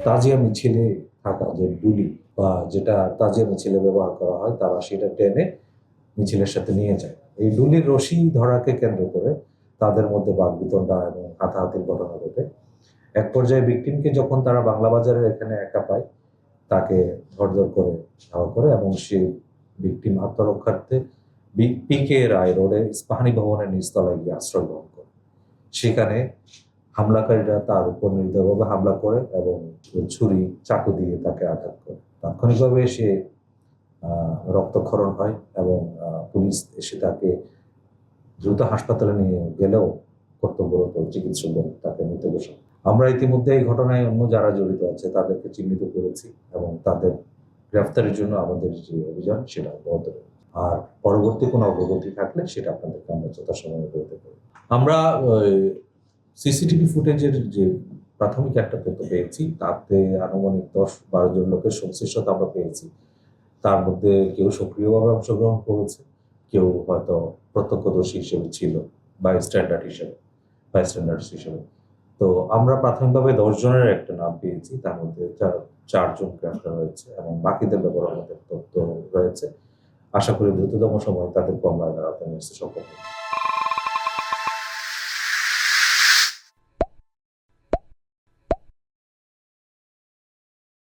তাজিয়া মিছিলে থাকা যে ডুলি বা যেটা তাজিয়া মিছিলে ব্যবহার করা হয়, তারা সেটা টেনে মিছিলের সাথে নিয়ে যায়। এই ডুলির রশি ধরাকে কেন্দ্র করে তাদের মধ্যে বাকবিতণ্ডা এবং হাতাহাতির ঘটনা ঘটে। এক পর্যায়ে ভিকটিমকে যখন তারা বাংলা বাজারের এখানে একা পায়, তাকে ধরধর করে ধাওয়া করে এবং সে ভিকটিম আত্মরক্ষার্থে পিকে রায় রোডে ইস্পাহানি ভবনের নিচতলায় গিয়ে আশ্রয় গ্রহণ করে। সেখানে হামলাকারীরা তার উপর নির্দয়ভাবে হামলা করে এবং ছুরি চাকু দিয়ে তাকে আঘাত করে। তাৎক্ষণিকভাবে সে রক্তক্ষরণ হয় এবং পুলিশ এসে তাকে দ্রুত হাসপাতালে নিয়ে গেলেও কর্তব্যরত চিকিৎসকগণ তাকে মৃত ঘোষণা। আমরা ইতিমধ্যে এই ঘটনায় অন্য যারা জড়িত আছে তাদেরকে চিহ্নিত করেছি এবং তাদের গ্রেফতারের জন্য আমাদের যে অভিযান সেটা অব্যাহত রয়েছে। আর পরবর্তী কোনো অগ্রগতি থাকলে সেটা আপনাদেরকে আমরা যথাসময়ে বলতে পারি। আমরা সিসিটিভি ফুটেজের যে প্রাথমিক একটা তথ্য পেয়েছি, তাতে আনুমানিক 10-12 জন লোকের সংশ্লিষ্টতা আমরা পেয়েছি। তার মধ্যে কেউ সক্রিয়ভাবে অংশগ্রহণ করেছে, কেউ হয়তো প্রত্যক্ষদর্শী হিসেবে ছিল, বাইস্ট্যান্ডার্স হিসেবে। তো আমরা প্রাথমিকভাবে 10 জনের একটা নাম পেয়েছি, তার মধ্যে 4 জন গ্রেফতার হয়েছে এবং বাকিদের ব্যাপারে আমাদের তথ্য রয়েছে। আশা করি দ্রুততম সময়ে তাদেরকে আমরা আদালতে নিয়ে আসতে সক্ষম হব।